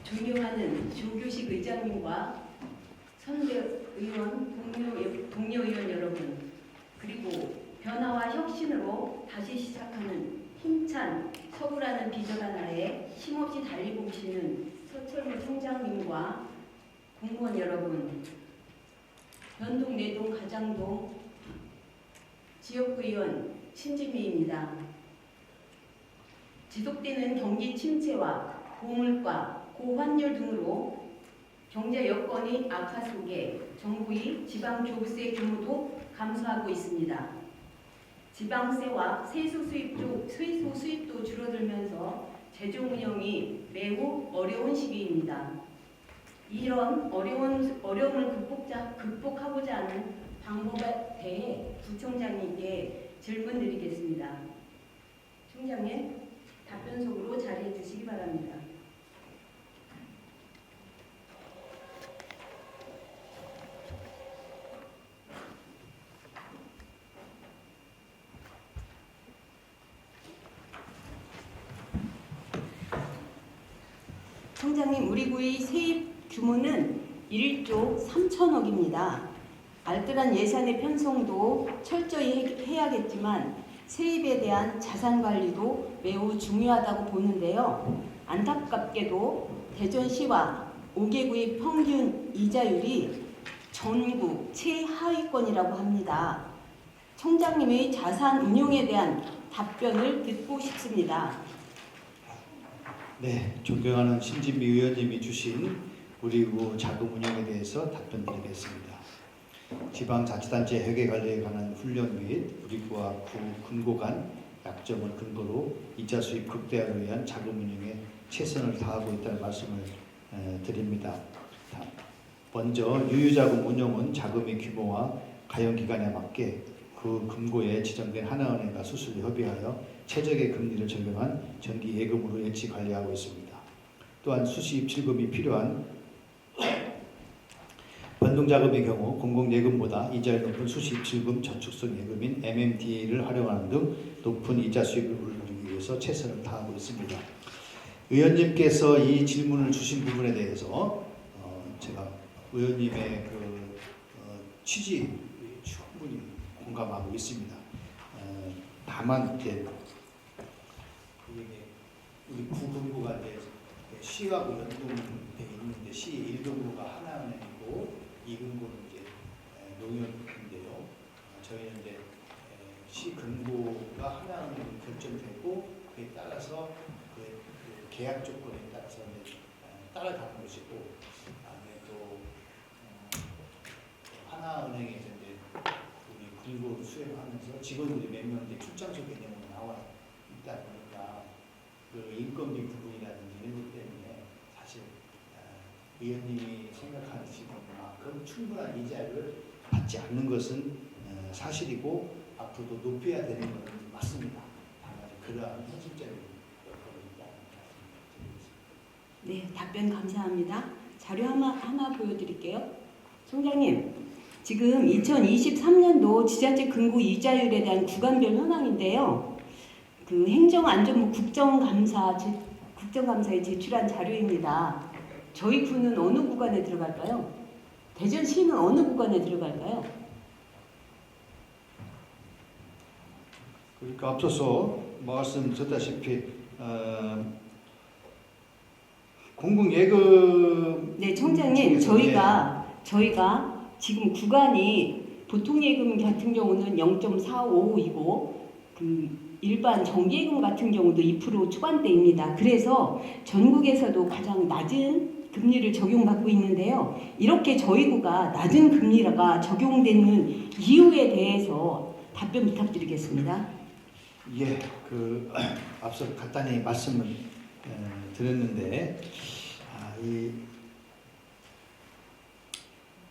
존경하는 조교식 의장님과 선대 의원, 동료 의원 여러분, 그리고 변화와 혁신으로 다시 시작하는 힘찬 서구라는 비전 하나에 힘없이 달리고 계시는 서철무 총장님과 공무원 여러분, 변동, 내동, 가장동 지역구의원 신진미입니다. 지속되는 경기 침체와 고물가, 고환율 등으로 경제 여건이 악화 속에 정부의 지방교부세 규모도 감소하고 있습니다. 지방세와 세수 수입도 줄어들면서 재정 운영이 매우 어려운 시기입니다. 이런 어려움을 극복하고자 하는 방법에 대해 부총장님께 질문드리겠습니다. 총장님, 답변 속으로 자리해 주시기 바랍니다. 총장님, 우리 구의 세입 규모는 1조 3천억입니다. 알뜰한 예산의 편성도 철저히 해야겠지만 세입에 대한 자산 관리도 매우 중요하다고 보는데요. 안타깝게도 대전시와 5개구의 평균 이자율이 전국 최하위권이라고 합니다. 총장님의 자산 운용에 대한 답변을 듣고 싶습니다. 네, 존경하는 신진미 의원님이 주신 우리 구 자금 운영에 대해서 답변드리겠습니다. 지방자치단체 회계관리에 관한 훈련 및 우리 구와 구 금고 간 약점을 근거로 이자 수입 극대화를 위한 자금 운영에 최선을 다하고 있다는 말씀을 드립니다. 먼저 유유자금 운용은 자금의 규모와 가용기간에 맞게 그 금고에 지정된 하나은행과 수수료 협의하여 최적의 금리를 적용한 정기 예금으로 일치 관리하고 있습니다. 또한 수시입 실금이 필요한 변동자금의 경우 공공예금보다 이자율 높은 수시입 실금 저축성 예금인 MMDA를 활용하는 등 높은 이자 수익을 올리기 위해서 최선을 다하고 있습니다. 의원님께서 이 질문을 주신 부분에 대해서 제가 의원님의 취지 충분히 공감하고 있습니다. 다만 이제 우리 구금고가 이제 시하고 연동돼 있는데 시 1금고가 하나은행이고 2금고는 이제 농협인데요. 저희는 이제 시 금고가 하나은행으로 결정되고 그에 따라서 그 계약 조건에 따라서 이제 따라가는 것이고, 그다음에 또 하나은행에서 이제 우리 금고 수행하면서 직원들이 몇 명 이제 출장소 개념으로 나와 있다 보니까 그 인건비 부분이라든지 이런 것 때문에 사실 의원님이 생각하시는 만큼 충분한 이자를 받지 않는 것은 사실이고 앞으로도 높여야 되는 것은 맞습니다. 다만 그러한 현실적인 여건이 있다는 말씀을 드리겠습니다. 네, 답변 감사합니다. 자료 하나 보여드릴게요. 총장님, 지금 2023년도 지자체 금고 이자율에 대한 구간별 현황인데요. 그 행정안전부 국정감사에 제출한 자료입니다. 저희 구는 어느 구간에 들어갈까요? 대전시는 어느 구간에 들어갈까요? 그러니까 앞서서 말씀드렸다시피 공공예금. 네, 총장님, 저희가 지금 구간이 보통 예금 같은 경우는 0.45이고 그 일반 정기예금 같은 경우도 2% 초반대입니다. 그래서 전국에서도 가장 낮은 금리를 적용받고 있는데요. 이렇게 저희 구가 낮은 금리가 적용되는 이유에 대해서 답변 부탁드리겠습니다. 예, 앞서 간단히 말씀을 드렸는데 이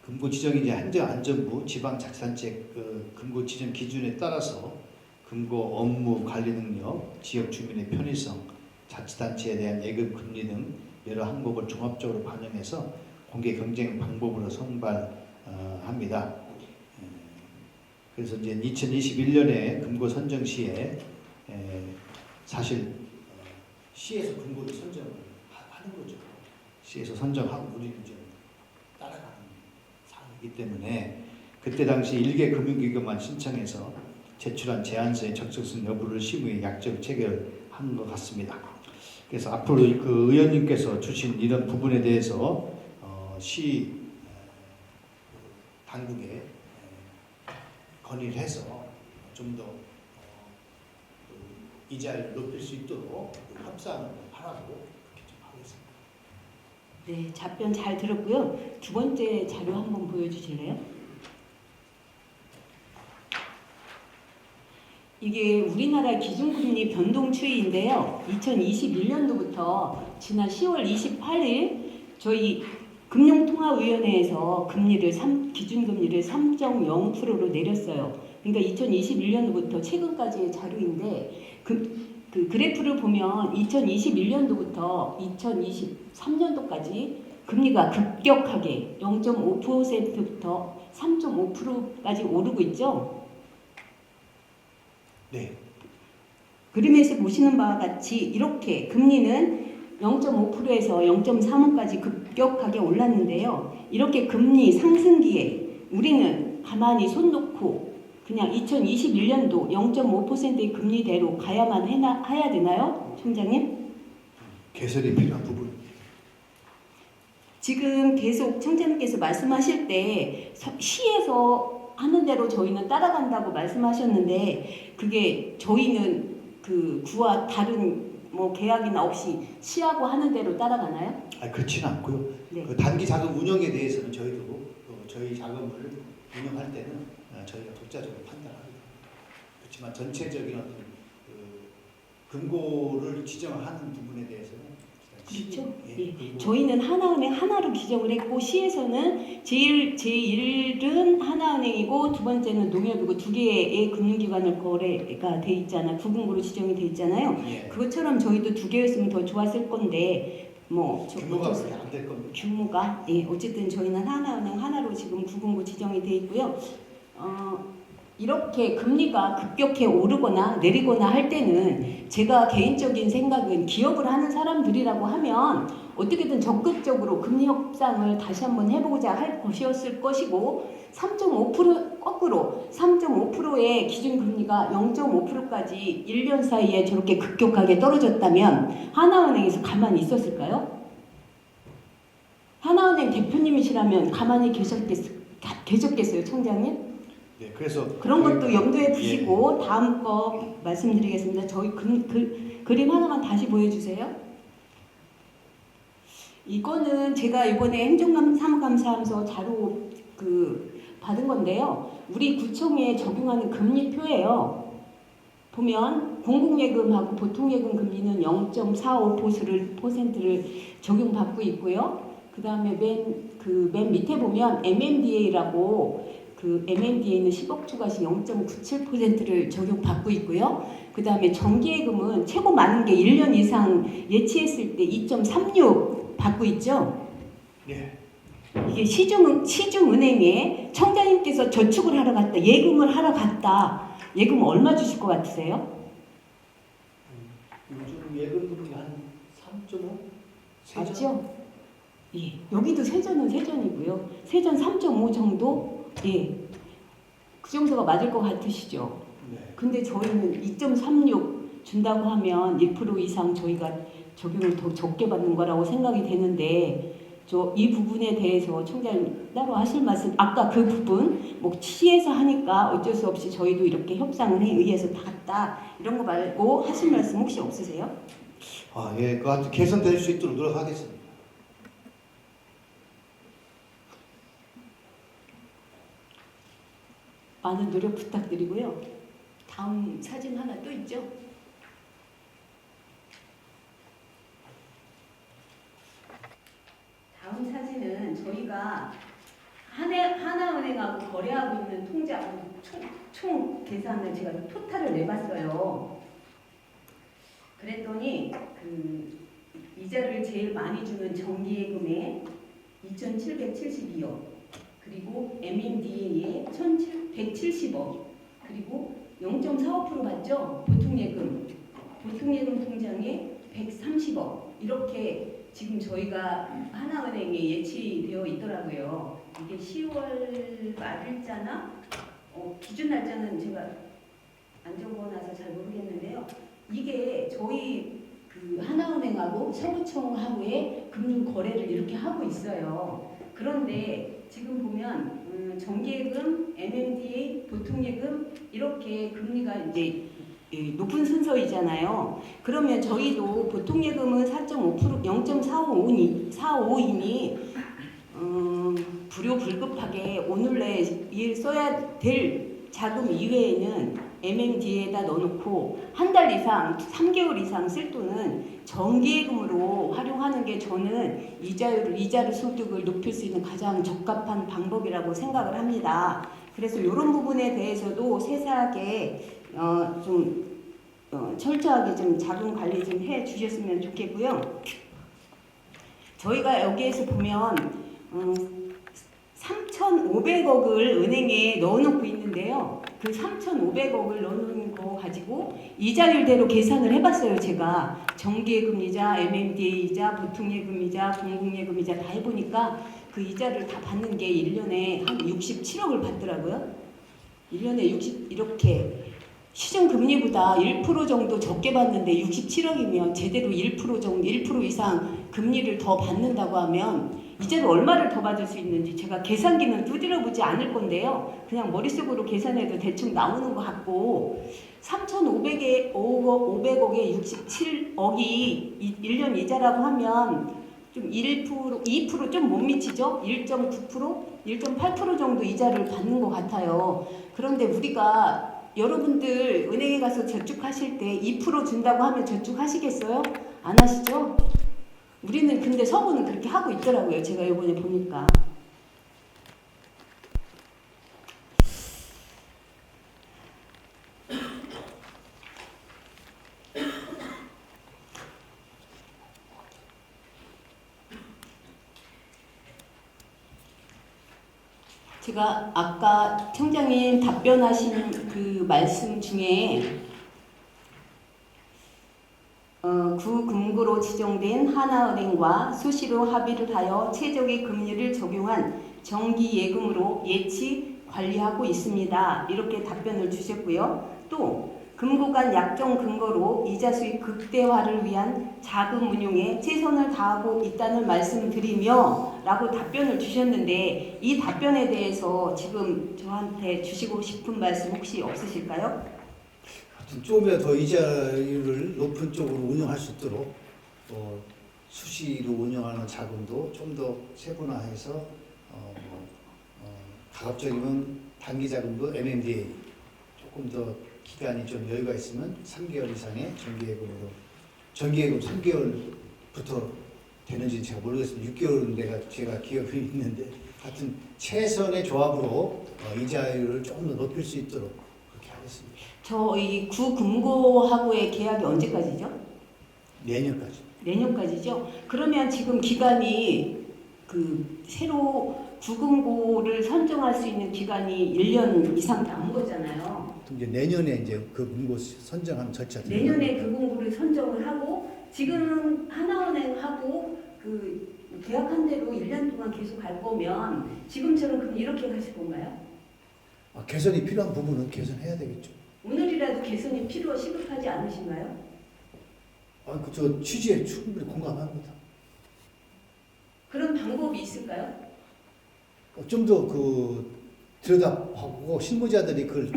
금고 지정이 이제 행정안전부 지방자치단체 금고 지정 기준에 따라서 금고 업무 관리 능력, 지역 주민의 편의성, 자치단체에 대한 예금 금리 등 여러 항목을 종합적으로 반영해서 공개 경쟁 방법으로 선발합니다. 그래서 이제 2021년에 금고 선정 시에 사실 시에서 금고를 선정을 하는 거죠. 시에서 선정하고 우리는 이제 따라가는 사항이기 때문에 그때 당시 일개 금융기관만 신청해서 제출한 제안서의 적절성 여부를 시무에 약정 체결한 것 같습니다. 그래서 앞으로 그 의원님께서 주신 이런 부분에 대해서 시 당국에 건의를 해서 좀 더 이자를 높일 수 있도록 협상을 하라고 그렇게 좀 하겠습니다. 네, 답변 잘 들었고요. 두 번째 자료 한번 보여주실래요? 이게 우리나라 기준금리 변동 추이인데요. 2021년도부터 지난 10월 28일 저희 금융통화위원회에서 기준금리를 3.0%로 내렸어요. 그러니까 2021년도부터 최근까지의 자료인데 그 그래프를 보면 2021년도부터 2023년도까지 금리가 급격하게 0.5%부터 3.5%까지 오르고 있죠. 네. 그림에서 보시는 바와 같이 이렇게 금리는 0.5%에서 0.35까지 급격하게 올랐는데요. 이렇게 금리 상승기에 우리는 가만히 손 놓고 그냥 2021년도 0.5%의 금리대로 가야만 해야 되나요? 총장님? 개설이 필요한 부분. 지금 계속 총장님께서 말씀하실 때 시에서 하는 대로 저희는 따라간다고 말씀하셨는데 그게 저희는 그 구와 다른 뭐 계약이나 없이 시하고 하는 대로 따라가나요? 그렇지는 않고요. 네. 그 단기 자금 운영에 대해서는 저희도 저희 자금을 운영할 때는 저희가 독자적으로 판단합니다. 그렇지만 전체적인 어떤 금고를 지정하는 부분에 대해서는 그렇죠. 예. 저희는 하나은행 하나로 기정을 했고 시에서는 제1은 하나은행이고 두 번째는 농협이고 두 개의 금융기관을 거래가 돼 있잖아요. 구금고로 지정이 돼 있잖아요. 예. 그것처럼 저희도 두 개였으면 더 좋았을 건데 뭐 규모가 그렇게 안 될 겁니다. 규모가 어쨌든 저희는 하나은행 하나로 지금 구금고 지정이 돼 있고요. 이렇게 금리가 급격히 오르거나 내리거나 할 때는 제가 개인적인 생각은 기업을 하는 사람들이라고 하면 어떻게든 적극적으로 금리 협상을 다시 한번 해보고자 할 것이었을 것이고 3.5% 거꾸로 3.5%의 기준금리가 0.5%까지 1년 사이에 저렇게 급격하게 떨어졌다면 하나은행에서 가만히 있었을까요? 하나은행 대표님이시라면 가만히 계셨겠어요, 총장님? 네, 그래서 그런 것도 염두에 두시고 다음 거 말씀드리겠습니다. 저희 그림 하나만 다시 보여주세요. 이거는 제가 이번에 행정사무감사하면서 자료 받은 건데요. 우리 구청에 적용하는 금리표예요. 보면 공공예금하고 보통예금 금리는 0.45%를 적용받고 있고요. 그 다음에 맨 밑에 보면 MMDA라고 MMDA는 10억 초과시 0.97%를 적용받고 있고요. 그 다음에 정기예금은 최고 많은 게 1년 이상 예치했을 때 2.36 받고 있죠. 네. 이게 시중은행에 청장님께서 저축을 하러 갔다, 예금을 하러 갔다. 예금 얼마 주실 것 같으세요? 요즘 예금금리 한 3.5? 맞죠? 예. 여기도 세전은 세전이고요. 세전 3.5 정도? 예. 그 정도가 맞을 것 같으시죠? 네. 근데 저희는 2.36 준다고 하면 1% 이상 저희가 적용을 더 적게 받는 거라고 생각이 되는데 이 부분에 대해서 총장님 따로 하실 말씀 아까 그 부분 뭐 시에서 하니까 어쩔 수 없이 저희도 이렇게 협상을 의해서 다 갔다 이런 거 말고 하실 말씀 혹시 없으세요? 예, 그 개선될 수 있도록 노력하겠습니다. 많은 노력 부탁드리고요. 다음 사진 하나 또 있죠? 다음 사진은 저희가 하나은행하고 거래하고 있는 통장 총 계산을 제가 토탈을 내봤어요. 그랬더니 이자를 제일 많이 주는 정기예금에 2,772억, 그리고 MMDA에 1,170억, 그리고 0.45% 받죠? 보통예금 통장에 130억, 이렇게 지금 저희가 하나은행에 예치되어 있더라고요. 이게 10월 말일자나 기준 날짜는 제가 안 적어놔서 잘 모르겠는데요. 이게 저희 그 하나은행하고 서구청하고의 금융 거래를 이렇게 하고 있어요. 그런데 지금 보면 정기예금, MMDA, 보통예금 이렇게 금리가 이제 높은 순서이잖아요. 그러면 저희도 보통예금은 4.5% 0.452니 불효불급하게 오늘 내일 써야 될 자금 이외에는 MMD에다 넣어놓고 한 달 이상, 3개월 이상 쓸 돈은 정기예금으로 활용하는 게 저는 이자를 소득을 높일 수 있는 가장 적합한 방법이라고 생각을 합니다. 그래서 이런 부분에 대해서도 세세하게 철저하게 좀 자금 관리 좀 해 주셨으면 좋겠고요. 저희가 여기에서 보면 3,500억을 은행에 넣어놓고 있는데요. 그 3,500억을 넣어놓은 거 가지고 이자율대로 계산을 해봤어요. 제가 정기예금이자, MMDA이자, 보통예금이자, 공공예금이자 다 해보니까 그 이자를 다 받는 게 1년에 한 67억을 받더라고요. 1년에 60 이렇게 시중금리보다 1% 정도 적게 받는데 67억이면 제대로 1% 정도, 1% 이상 금리를 더 받는다고 하면 이자를 얼마를 더 받을 수 있는지 제가 계산기는 두드려 보지 않을 건데요. 그냥 머릿속으로 계산해도 대충 나오는 것 같고 3,500억에 67억이 1년 이자라고 하면 좀 1%, 2% 좀 못 미치죠? 1.9%, 1.8% 정도 이자를 받는 것 같아요. 그런데 우리가 여러분들 은행에 가서 저축하실 때 2% 준다고 하면 저축하시겠어요? 안 하시죠? 우리는 근데 서구는 그렇게 하고 있더라고요. 제가 이번에 보니까. 제가 아까 청장님 답변하신 그 말씀 중에 구금고로 지정된 하나은행과 수시로 합의를 하여 최적의 금리를 적용한 정기예금으로 예치 관리하고 있습니다. 이렇게 답변을 주셨고요. 또 금고 간 약정 근거로 이자 수익 극대화를 위한 자금 운용에 최선을 다하고 있다는 말씀드리며 라고 답변을 주셨는데 이 답변에 대해서 지금 저한테 주시고 싶은 말씀 혹시 없으실까요? 조금이라도 더 이자율을 높은 쪽으로 운영할 수 있도록 수시로 운영하는 자금도 좀 더 세분화해서 가급적이면 단기 자금도 MMDA 조금 더 기간이 좀 여유가 있으면 3개월 이상의 정기예금 3개월부터 되는지는 제가 모르겠습니다. 6개월은 제가 기억이 있는데 하여튼 최선의 조합으로 이자율을 조금 더 높일 수 있도록 그렇게 하겠습니다. 저희 구금고하고의 계약이 언제까지죠? 내년까지. 내년까지죠? 그러면 지금 기간이 그 새로 구금고를 선정할 수 있는 기간이 1년 이상 남은 거잖아요. 이제 내년에 이제 그 금고 선정하는 절차들. 내년에 그 공고를 선정을 하고 지금 하나은행하고 그 계약한 대로 1년 동안 계속 갈 거면 지금처럼 그럼 이렇게 가실 건가요? 개선이 필요한 부분은 개선해야 되겠죠. 오늘이라도 개선이 시급하지 않으신가요? 저 취지에 충분히 공감합니다. 그런 방법이 있을까요? 좀 더 들여다보고 실무자들이 그걸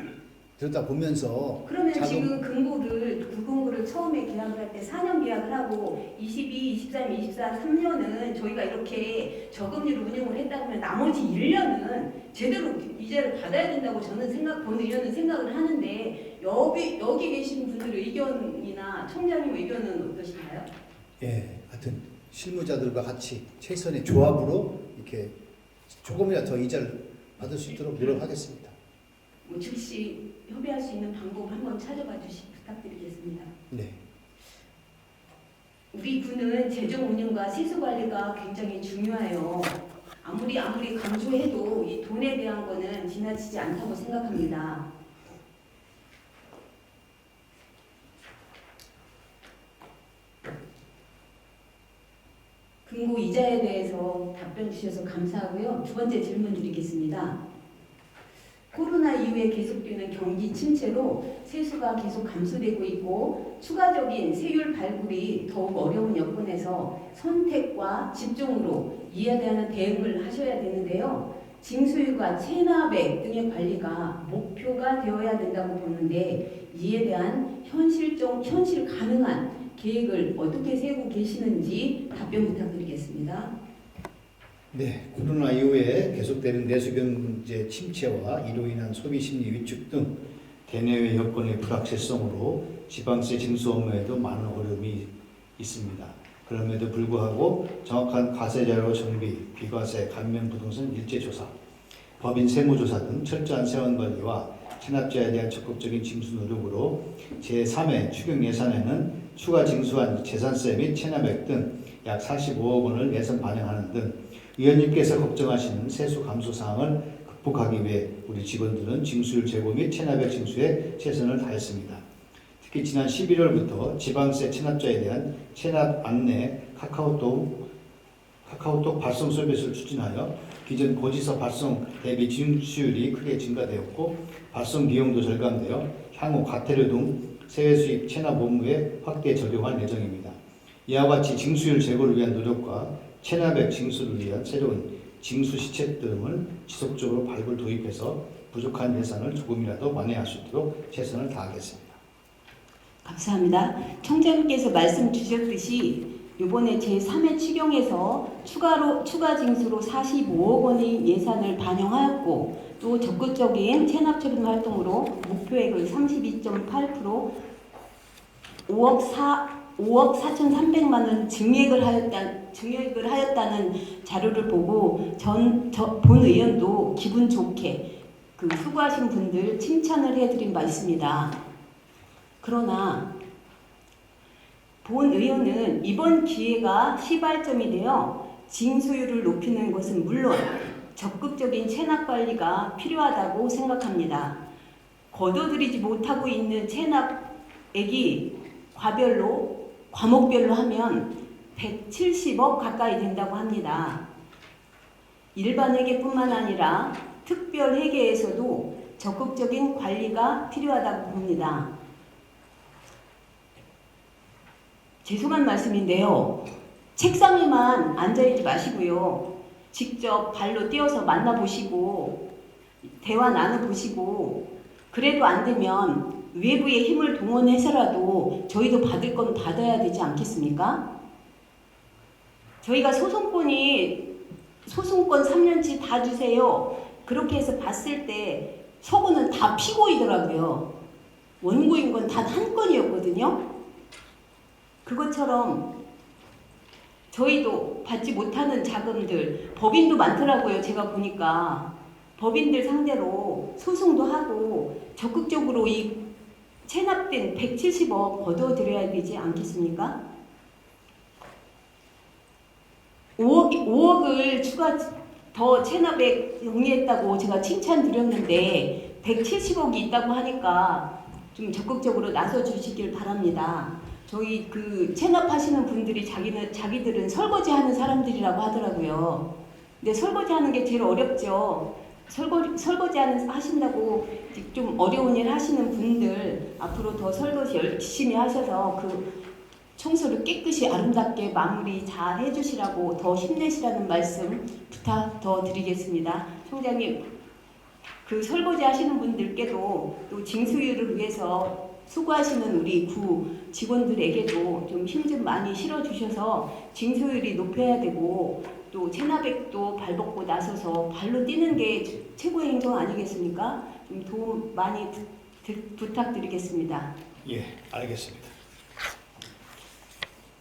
들여다보면서 그러면 지금 구금고를 처음에 계약을 할 때 4년 계약을 하고 22, 23, 24, 3년은 저희가 이렇게 저금리로 운영을 했다 보면 나머지 1년은 제대로 이자를 받아야 된다고 저는 본 의원은 생각을 하는데 여기 계신 분들의 의견이나 청장님 의견은 어떠신가요? 예, 하여튼 실무자들과 같이 최선의 조합으로 이렇게 조금이라도 더 이자를 받을 수 있도록 노력하겠습니다. 즉시 협의할 수 있는 방법 한번 찾아봐 부탁드리겠습니다. 네. 우리 군은 재정 운영과 세수 관리가 굉장히 중요해요. 아무리 강조해도 이 돈에 대한 거는 지나치지 않다고 생각합니다. 금고 이자에 대해서 답변 주셔서 감사하고요. 두 번째 질문 드리겠습니다. 코로나 이후에 계속되는 경기 침체로 세수가 계속 감소되고 있고 추가적인 세율 발굴이 더욱 어려운 여건에서 선택과 집중으로 이에 대한 대응을 하셔야 되는데요. 징수율과 체납액 등의 관리가 목표가 되어야 된다고 보는데 이에 대한 현실 가능한 계획을 어떻게 세우고 계시는지 답변 부탁드리겠습니다. 네, 코로나 이후에 계속되는 내수 경제 침체와 이로 인한 소비 심리 위축 등 대내외 여건의 불확실성으로 지방세 징수 업무에도 많은 어려움이 있습니다. 그럼에도 불구하고 정확한 과세자료 정비, 비과세, 감면부동산 일제조사, 법인 세무조사 등 철저한 세원관리와 체납자에 대한 적극적인 징수 노력으로 제3회 추경 예산에는 추가 징수한 재산세 및 체납액 등 약 45억 원을 예산 반영하는 등 위원님께서 걱정하시는 세수 감소 사항을 극복하기 위해 우리 직원들은 징수율 제고 및 체납액 징수에 최선을 다했습니다. 특히 지난 11월부터 지방세 체납자에 대한 체납 안내 카카오톡 발송 서비스를 추진하여 기존 고지서 발송 대비 징수율이 크게 증가되었고 발송 비용도 절감되어 향후 과태료 등 세외 수입 체납 업무에 확대 적용할 예정입니다. 이와 같이 징수율 제고를 위한 노력과 체납액 징수를 위한 새로운 징수 시책 등을 지속적으로 발굴 도입해서 부족한 예산을 조금이라도 만회할 수 있도록 최선을 다하겠습니다. 감사합니다. 청장님께서 말씀 주셨듯이 이번에 제3회 추경에서 추가 징수로 45억 원의 예산을 반영하였고 또 적극적인 체납 처분 활동으로 목표액을 32.8% 5억 4,300만 원 증액을 하였다는 자료를 보고 본 의원도 기분 좋게 그 수고하신 분들 칭찬을 해드린 바 있습니다. 그러나 본 의원은 이번 기회가 시발점이 되어 징수율을 높이는 것은 물론 적극적인 체납 관리가 필요하다고 생각합니다. 거둬들이지 못하고 있는 체납액이 과목별로 하면 170억 가까이 된다고 합니다. 일반 회계뿐만 아니라 특별 회계에서도 적극적인 관리가 필요하다고 봅니다. 죄송한 말씀인데요. 책상에만 앉아있지 마시고요. 직접 발로 뛰어서 만나보시고 대화 나눠보시고 그래도 안 되면 외부의 힘을 동원해서라도 저희도 받을 건 받아야 되지 않겠습니까? 저희가 소송권 3년치 다 주세요. 그렇게 해서 봤을 때 서구는 다 피고이더라고요. 원고인 건 단 한 건이었거든요. 그것처럼 저희도 받지 못하는 자금들, 법인도 많더라고요. 제가 보니까 법인들 상대로 소송도 하고 적극적으로 이 체납된 170억 걷어들여야 되지 않겠습니까? 5억을 추가 더 체납액 정리했다고 제가 칭찬드렸는데 170억이 있다고 하니까 좀 적극적으로 나서 주시길 바랍니다. 저희 그 체납하시는 분들이 자기들은 설거지하는 사람들이라고 하더라고요. 근데 설거지하는 게 제일 어렵죠. 설거지 하신다고 좀 어려운 일 하시는 분들 앞으로 더 설거지 열심히 하셔서 그 청소를 깨끗이 아름답게 마무리 잘 해주시라고 더 힘내시라는 말씀 부탁 더 드리겠습니다. 총장님, 그 설거지 하시는 분들께도 또 징수율을 위해서 수고하시는 우리 구 직원들에게도 좀 힘 좀 많이 실어주셔서 징수율이 높여야 되고 또 체납액도 발벗고 나서서 발로 뛰는 게 최고의 행정 아니겠습니까? 좀 도움 많이 부탁드리겠습니다. 예, 알겠습니다.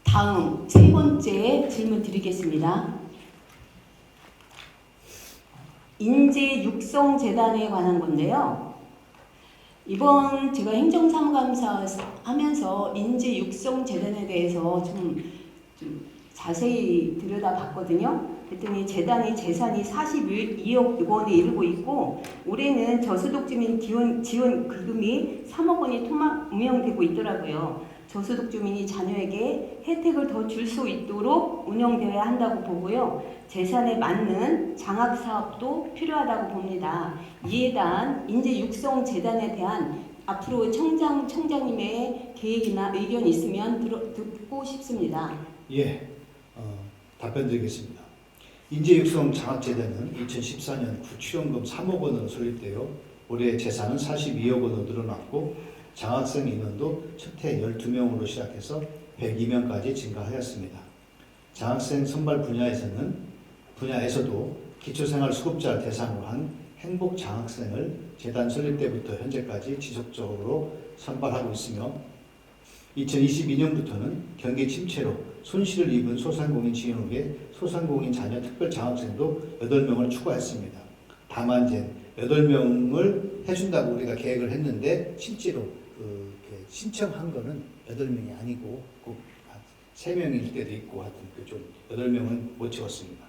다음 세 번째 질문 드리겠습니다. 인재육성재단에 관한 건데요. 이번 제가 행정사무감사 하면서 인재육성재단에 대해서 좀 자세히 들여다봤거든요. 그랬더니 재단의 재산이 42억 원에 이르고 있고 올해는 저소득주민 지원 기금이 3억 원이 운영되고 있더라고요. 저소득 주민이 자녀에게 혜택을 더 줄 수 있도록 운영되어야 한다고 보고요. 재산에 맞는 장학 사업도 필요하다고 봅니다. 이에 대한 인재 육성 재단에 대한 앞으로 청장님의 계획이나 의견이 있으면 듣고 싶습니다. 예, 답변 드리겠습니다. 인재육성 장학재단은 2014년 구출연금 3억 원으로 설립되어 올해 재산은 42억 원으로 늘어났고 장학생 인원도 첫해 12명으로 시작해서 102명까지 증가하였습니다. 장학생 선발 분야에서도 기초생활 수급자를 대상으로 한 행복 장학생을 재단 설립 때부터 현재까지 지속적으로 선발하고 있으며 2022년부터는 경기 침체로 손실을 입은 소상공인 지원국에 소상공인 자녀 특별 장학생도 8명을 추가했습니다. 다만 이제 8명을 해준다고 우리가 계획을 했는데 실제로 신청한 거는 8명이 아니고 꼭 3명일 때도 있고 하여튼 좀 8명은 못 채웠습니다.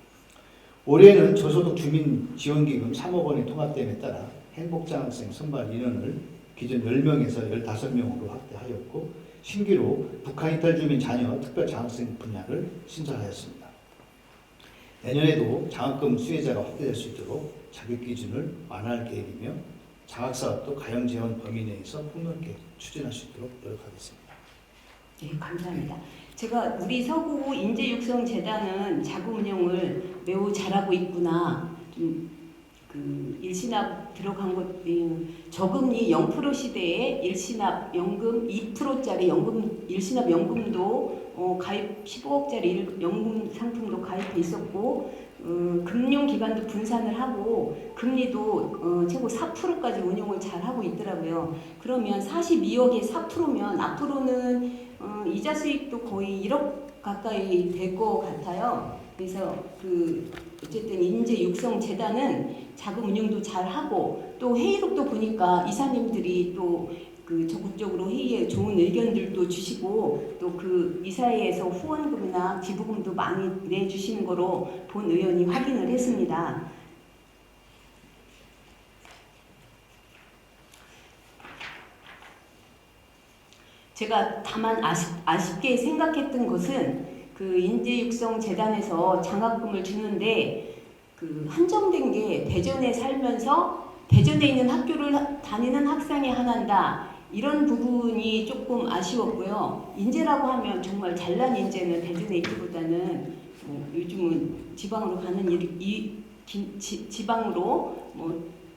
올해는 저소득 주민 지원기금 3억 원의 통합됨에 따라 행복장학생 선발 인원을 기존 10명에서 15명으로 확대하였고 신규로 북한 이탈 주민 자녀 특별 장학생 분야를 신설하였습니다. 내년에도 장학금 수혜자가 확대될 수 있도록 자격 기준을 완화할 계획이며 장학사업도 가용 재원 범위 내에서 폭넓게 추진할 수 있도록 노력하겠습니다. 네, 감사합니다. 제가 우리 서구 인재육성재단은 자금 운영을 매우 잘하고 있구나. 그 일시납 들어간 것, 저금리 0% 시대에 일시납 연금 2%짜리 연금 일시납 연금도 가입 15억짜리 연금 상품도 가입해 있었고 금융기관도 분산을 하고 금리도 최고 4%까지 운용을 잘 하고 있더라고요. 그러면 42억에 4%면 앞으로는 이자 수익도 거의 1억 가까이 될 것 같아요. 그래서 어쨌든 인재육성재단은 자금 운영도 잘 하고 또 회의록도 보니까 이사님들이 또 적극적으로 회의에 좋은 의견들도 주시고 또 이사회에서 후원금이나 기부금도 많이 내주시는 거로 본 의원이 확인을 했습니다. 제가 다만 아쉽게 생각했던 것은 인재육성재단에서 장학금을 주는데 한정된 게 대전에 살면서 대전에 있는 학교를 다니는 학생이 하나다. 이런 부분이 조금 아쉬웠고요. 인재라고 하면 정말 잘난 인재는 대전에 있기보다는 요즘은 지방으로 가는 지방으로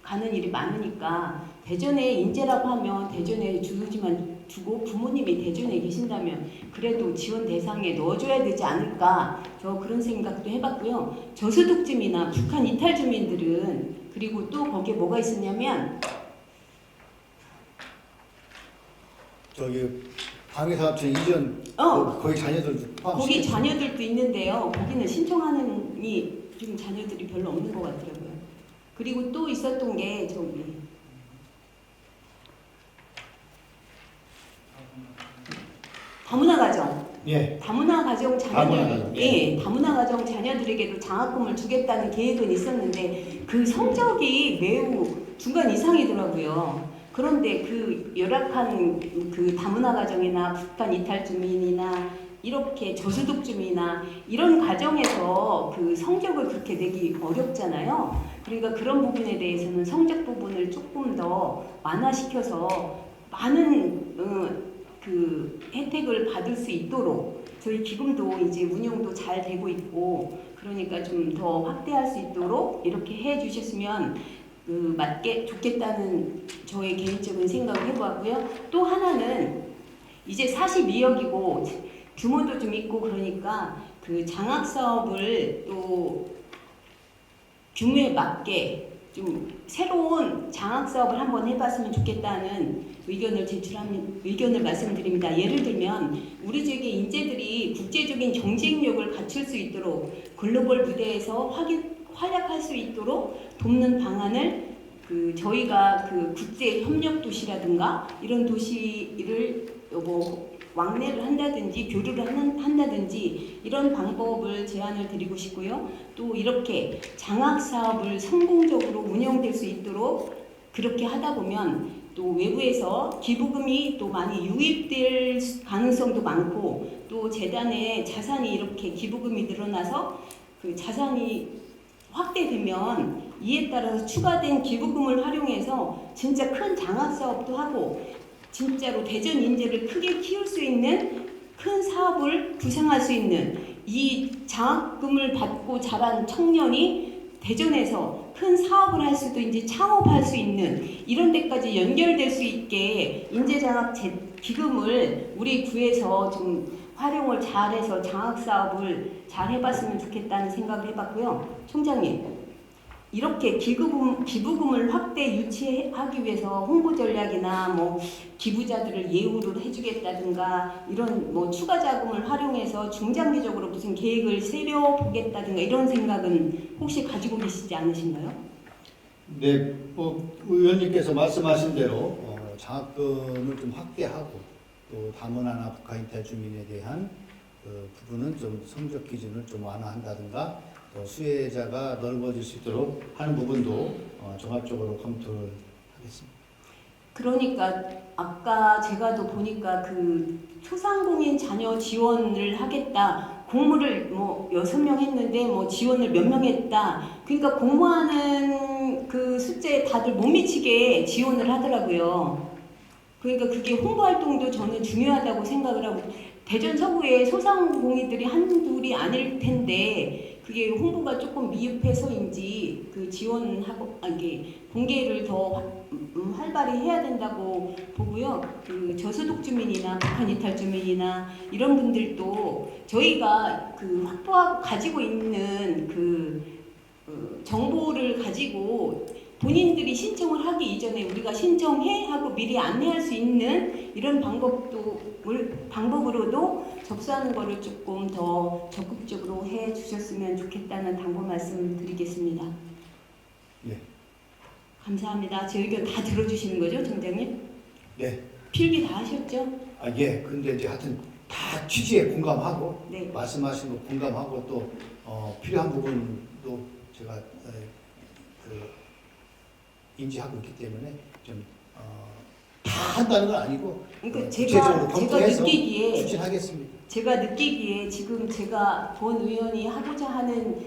가는 일이 많으니까 대전에 인재라고 하면 대전에 두고 부모님이 대전에 계신다면 그래도 지원 대상에 넣어줘야 되지 않을까 저 그런 생각도 해봤고요. 저소득주민이나 북한 이탈 주민들은 그리고 또 거기에 뭐가 있었냐면 저기 방위사업청 이전 거기 자녀들도 포함시켰죠. 거기 자녀들도 있는데요. 거기는 신청하는 지금 자녀들이 별로 없는 것 같더라고요. 그리고 또 있었던 게 다문화 가정. 예. 다문화 가정 자녀들, 다문화 가정. 예, 다문화 가정 자녀들에게도 장학금을 주겠다는 계획은 있었는데 그 성적이 매우 중간 이상이더라고요. 그런데 열악한 다문화 가정이나 북한 이탈 주민이나 이렇게 저소득 주민이나 이런 가정에서 성적을 그렇게 내기 어렵잖아요. 그러니까 그런 부분에 대해서는 성적 부분을 조금 더 완화시켜서 많은 혜택을 받을 수 있도록 저희 기금도 이제 운영도 잘 되고 있고 그러니까 좀 더 확대할 수 있도록 이렇게 해 주셨으면 맞게 좋겠다는 저의 개인적인 생각을 해보았고요. 또 하나는 이제 42억이고 규모도 좀 있고 그러니까 장학 사업을 또 규모에 맞게 좀 새로운 장학 사업을 한번 해봤으면 좋겠다는 의견을 말씀드립니다. 예를 들면 우리 지역의 인재들이 국제적인 경쟁력을 갖출 수 있도록 글로벌 무대에서 활약할 수 있도록 돕는 방안을 저희가 국제 협력 도시라든가 이런 도시를 왕래를 한다든지 교류를 한다든지 이런 방법을 제안을 드리고 싶고요. 또 이렇게 장학 사업을 성공적으로 운영될 수 있도록 그렇게 하다 보면 또 외부에서 기부금이 또 많이 유입될 가능성도 많고 또 재단에 자산이 이렇게 기부금이 늘어나서 그 자산이 확대되면 이에 따라서 추가된 기부금을 활용해서 진짜 큰 장학 사업도 하고 진짜로 대전 인재를 크게 키울 수 있는 큰 사업을 구상할 수 있는 이 장학금을 받고 자란 청년이 대전에서 큰 사업을 할 수도 이제 창업할 수 있는 이런 데까지 연결될 수 있게 인재장학 기금을 우리 구에서 좀 활용을 잘해서 장학 사업을 잘 해봤으면 좋겠다는 생각을 해봤고요. 총장님, 이렇게 기부금을 확대 유치하기 위해서 홍보 전략이나 뭐 기부자들을 예우를 해주겠다든가 이런 뭐 추가 자금을 활용해서 중장기적으로 무슨 계획을 세려보겠다든가 이런 생각은 혹시 가지고 계시지 않으신가요? 네, 의원님께서 말씀하신 대로 장학금을 좀 확대하고 또 다문화나 북한 이탈 주민에 대한 그 부분은 좀 성적 기준을 좀 완화한다든가 수혜자가 넓어질 수 있도록 하는 부분도 종합적으로 검토를 하겠습니다. 그러니까 아까 제가 또 보니까 그 소상공인 자녀 지원을 하겠다. 공모를 뭐 6명 했는데 뭐 지원을 몇 명 했다. 그러니까 공모하는 그 숫자에 다들 못 미치게 지원을 하더라고요. 그러니까 그게 홍보 활동도 저는 중요하다고 생각을 하고 대전 서구에 소상공인들이 한둘이 아닐 텐데 그게 홍보가 조금 미흡해서인지 그 지원하고 이게 공개를 더 활발히 해야 된다고 보고요. 그 저소득 주민이나 북한 이탈 주민이나 이런 분들도 저희가 그 확보하고 가지고 있는 그 정보를 가지고 본인들이 신청을 하기 이전에 우리가 신청해 하고 미리 안내할 수 있는 이런 방법으로도 접수하는 거를 조금 더 적극적으로 해 주셨으면 좋겠다는 당부 말씀 드리겠습니다. 네. 감사합니다. 제 의견 다 들어주시는 거죠, 총장님? 네. 필기 다 하셨죠? 예. 근데 이제 하여튼 다 취지에 공감하고 네. 말씀하신 거 공감하고 또 필요한 부분도 제가 그 인지하고 있기 때문에 좀 다 한다는 건 아니고 그러니까 구체적으로 검토해서 느끼기에 추진하겠습니다. 제가 느끼기에 지금 제가 본 의원이 하고자 하는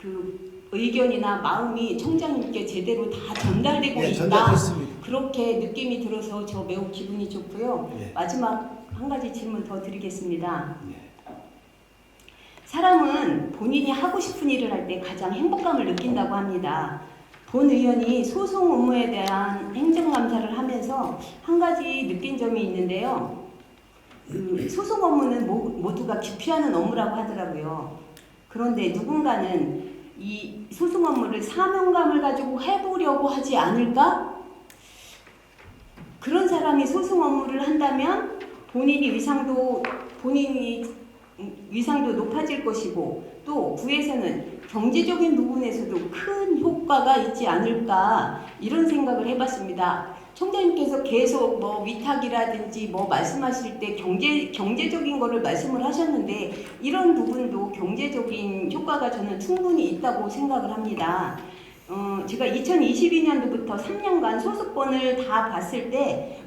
그 의견이나 마음이 총장님께 제대로 다 전달되고 네, 있다. 전달됐습니다. 그렇게 느낌이 들어서 저 매우 기분이 좋고요. 네. 마지막 한 가지 질문 더 드리겠습니다. 네. 사람은 본인이 하고 싶은 일을 할 때 가장 행복감을 느낀다고 합니다. 본 의원이 소송 업무에 대한 행정감사를 하면서 한 가지 느낀 점이 있는데요. 그 소송 업무는 모두가 기피하는 업무라고 하더라고요. 그런데 누군가는 이 소송 업무를 사명감을 가지고 해보려고 하지 않을까? 그런 사람이 소송 업무를 한다면 본인이 위상도 높아질 것이고 또 구에서는 경제적인 부분에서도 큰 효과가 있지 않을까 이런 생각을 해봤습니다. 총장님께서 계속 뭐 위탁이라든지 뭐 말씀하실 때 경제적인 거를 말씀을 하셨는데 이런 부분도 경제적인 효과가 저는 충분히 있다고 생각을 합니다. 제가 2022년도부터 3년간 소수권을 다 봤을 때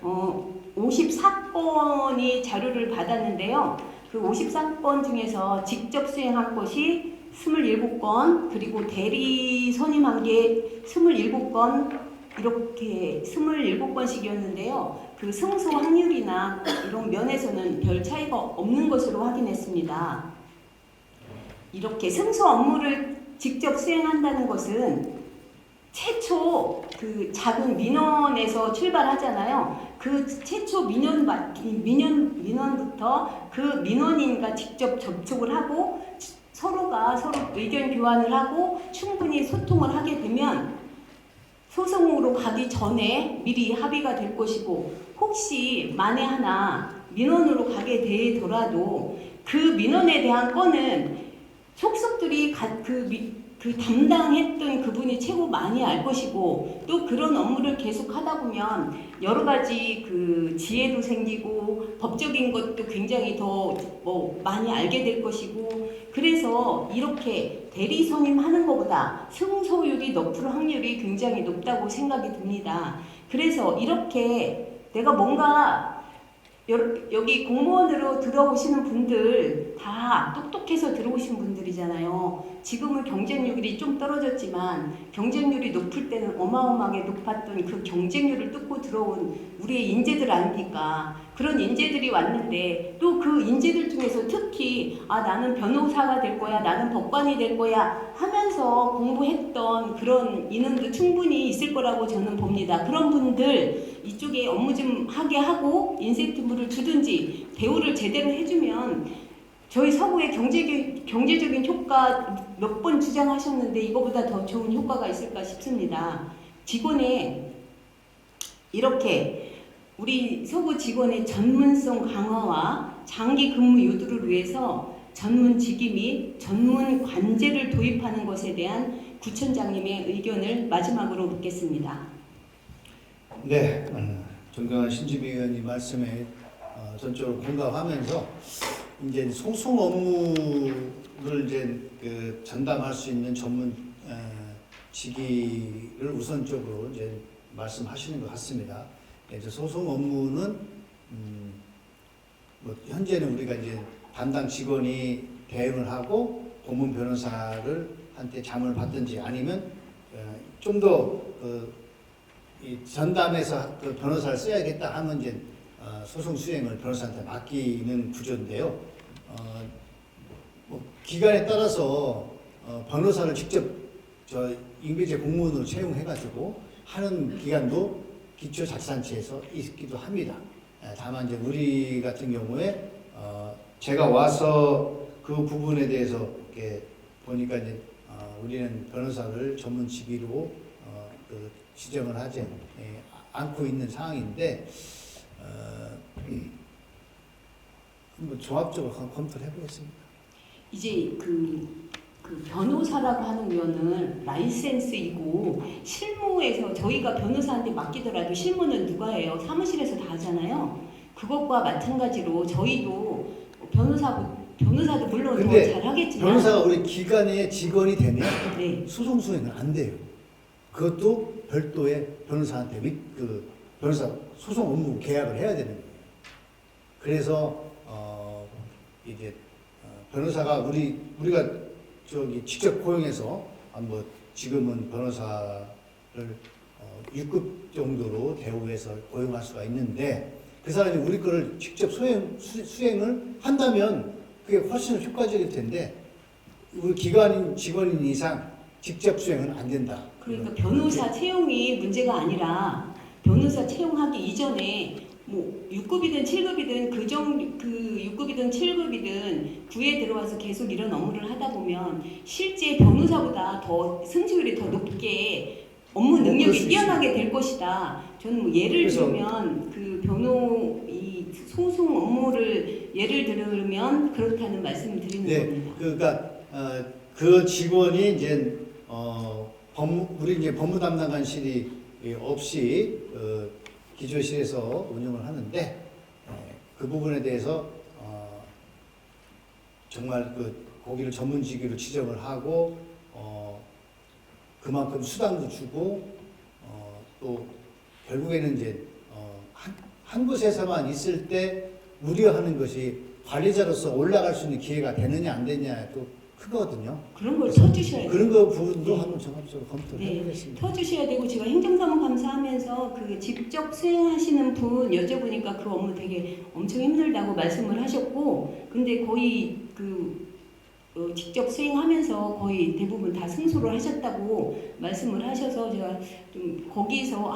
54건이 자료를 받았는데요. 그 54건 중에서 직접 수행한 것이 27건, 그리고 대리 선임한 게 27건, 이렇게 27건씩이었는데요. 그 승소 확률이나 이런 면에서는 별 차이가 없는 것으로 확인했습니다. 이렇게 승소 업무를 직접 수행한다는 것은 최초 그 작은 민원에서 출발하잖아요. 그 최초 민원부터 그 민원인과 직접 접촉을 하고 서로가 서로 의견 교환을 하고 충분히 소통을 하게 되면 소송으로 가기 전에 미리 합의가 될 것이고 혹시 만에 하나 민원으로 가게 되더라도 그 민원에 대한 건은 속속들이 그 그 담당했던 그분이 최고 많이 알 것이고 또 그런 업무를 계속 하다 보면 여러 가지 그 지혜도 생기고 법적인 것도 굉장히 더 뭐 많이 알게 될 것이고 그래서 이렇게 대리 선임하는 것보다 승소율이 높을 확률이 굉장히 높다고 생각이 듭니다. 그래서 이렇게 내가 뭔가 여기 공무원으로 들어오시는 분들 다 똑똑해서 들어오신 분들이잖아요. 지금은 경쟁률이 좀 떨어졌지만 경쟁률이 높을 때는 어마어마하게 높았던 그 경쟁률을 뚫고 들어온 우리의 인재들 아닙니까? 그런 인재들이 왔는데 또 그 인재들 중에서 특히 나는 변호사가 될 거야, 나는 법관이 될 거야 하면서 공부했던 그런 인원도 충분히 있을 거라고 저는 봅니다. 그런 분들 이쪽에 업무 좀 하게 하고 인센티브를 주든지 대우를 제대로 해주면 저희 서구의 경제적인 효과 몇 번 주장하셨는데 이거보다 더 좋은 효과가 있을까 싶습니다. 직원의 이렇게 우리 서구 직원의 전문성 강화와 장기 근무 유도를 위해서 전문 직위 및 전문 관제를 도입하는 것에 대한 구청장님의 의견을 마지막으로 묻겠습니다. 네, 존경하는 신지미 의원님 말씀에 전적으로 공감하면서 이제 소송 업무를 이제 그 전담할 수 있는 전문 직위를 우선적으로 이제 말씀하시는 것 같습니다. 이제 소송 업무는 뭐 현재는 우리가 이제 담당 직원이 대응을 하고 고문 변호사를 한테 자문을 받든지 아니면 좀 더 이 전담해서 그 변호사를 써야겠다 하면 이제 소송 수행을 변호사한테 맡기는 구조인데요. 뭐 기간에 따라서 변호사를 직접 인계제 공무원으로 채용해가지고 하는 기간도 기초자치단체에서 있기도 합니다. 다만 이제 우리 같은 경우에 제가 와서 그 부분에 대해서 이렇게 보니까 이제 우리는 변호사를 전문 직위로 그 지정을 하지 않고 있는 상황인데 한번 종합적으로 검토를 해보겠습니다. 이제 그 변호사라고 하는 거는 라이센스이고 실무에서 저희가 변호사한테 맡기더라도 실무는 누가 해요? 사무실에서 다 하잖아요. 그것과 마찬가지로 저희도 변호사도 물론 더 잘하겠지만 변호사가 우리 기관의 직원이 되면 네. 소송 수행은 안 돼요. 그것도 별도의 변호사한테 그 변호사 소송 업무 계약을 해야 되는 거예요. 그래서 이제 변호사가 우리가 직접 고용해서 뭐 지금은 변호사를 6급 정도로 대우해서 고용할 수가 있는데 그 사람이 우리 거를 직접 수행을 한다면 그게 훨씬 효과적일 텐데 우리 기관인 직원인 이상 직접 수행은 안 된다. 그러니까 변호사 채용이 문제가 아니라 변호사 채용하기 이전에 뭐 6급이든 7급이든 그 6급이든 7급이든 9에 들어와서 계속 이런 업무를 하다 보면 실제 변호사보다 더 승수율이 더 높게 업무 능력이 뛰어나게 될 것이다. 저는 뭐 예를 들면 그 이 소송 업무를 예를 들면 그렇다는 말씀을 드리는 겁니다. 그러니까 그 직원이 이제 우리 이제 법무 담당관실이 없이 기조실에서 운영을 하는데 그 부분에 대해서 정말 거기를 전문직위로 지정을 하고 그만큼 수당도 주고 또 결국에는 이제 한 곳에서만 있을 때 우려하는 것이 관리자로서 올라갈 수 있는 기회가 되느냐 안 되느냐 또 크거든요. 그런 걸 쳐주셔야 돼요. 그런 거 부분도 네. 한번 종합적으로 검토를 해보겠습니다. 터주셔야 되고 제가 행정사무 감사하면서 그 직접 수행하시는 분 여쭤보니까 그 업무 되게 엄청 힘들다고 말씀을 하셨고 근데 거의 직접 수행하면서 거의 대부분 다 승소를 하셨다고 말씀을 하셔서 제가 좀 거기서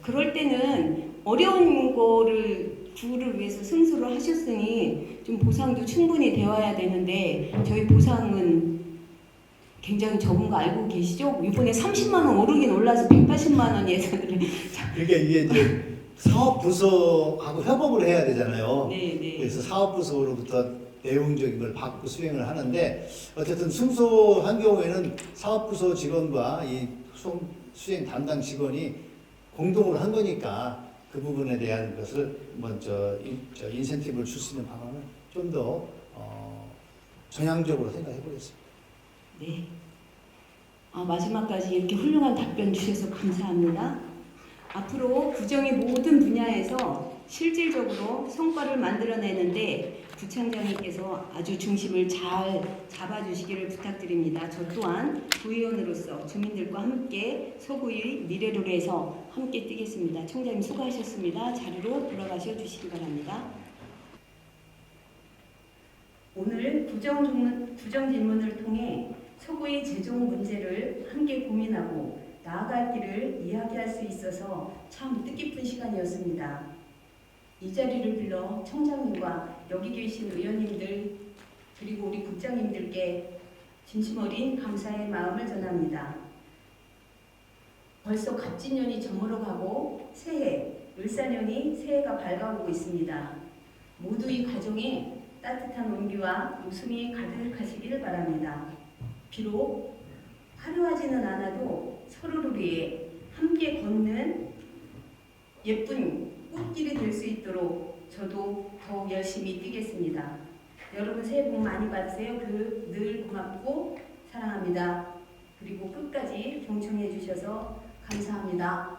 그럴 때는 어려운 거를 구를 위해서 승소를 하셨으니 좀 보상도 충분히 되어야 되는데 저희 보상은 굉장히 적은 거 알고 계시죠? 이번에 30만 원 오르긴 올라서 180만 원 예산을 그러니까 이게 이제 사업부서하고 협업을 해야 되잖아요. 네. 그래서 사업부서로부터 내용적인 걸 받고 수행을 하는데 어쨌든 승소한 경우에는 사업부서 직원과 이 수행 담당 직원이 공동으로 한 거니까 그 부분에 대한 것을 먼저 인센티브를 줄 수 있는 방안을 좀 더 전향적으로 생각해 보겠습니다. 네. 마지막까지 이렇게 훌륭한 답변 주셔서 감사합니다. 앞으로 구정의 모든 분야에서 실질적으로 성과를 만들어내는데 구청장님께서 아주 중심을 잘 잡아주시기를 부탁드립니다. 저 또한 구의원으로서 주민들과 함께 서구의 미래를 위해서 함께 뛰겠습니다. 총장님 수고하셨습니다. 자리로 돌아가셔 주시기 바랍니다. 오늘 구정 질문을 통해 서구의 재정 문제를 함께 고민하고 나아갈 길을 이야기할 수 있어서 참 뜻깊은 시간이었습니다. 이 자리를 빌어 청장님과 여기 계신 의원님들 그리고 우리 국장님들께 진심 어린 감사의 마음을 전합니다. 벌써 갑진년이 저물어가고 을사년이 새해가 밝아오고 있습니다. 모두 이 가정에 따뜻한 온기와 웃음이 가득하시길 바랍니다. 비록 화려하지는 않아도 서로를 위해 함께 걷는 예쁜 꽃길이 될 수 있도록 저도 더욱 열심히 뛰겠습니다. 여러분 새해 복 많이 받으세요. 늘 고맙고 사랑합니다. 그리고 끝까지 경청해 주셔서 감사합니다.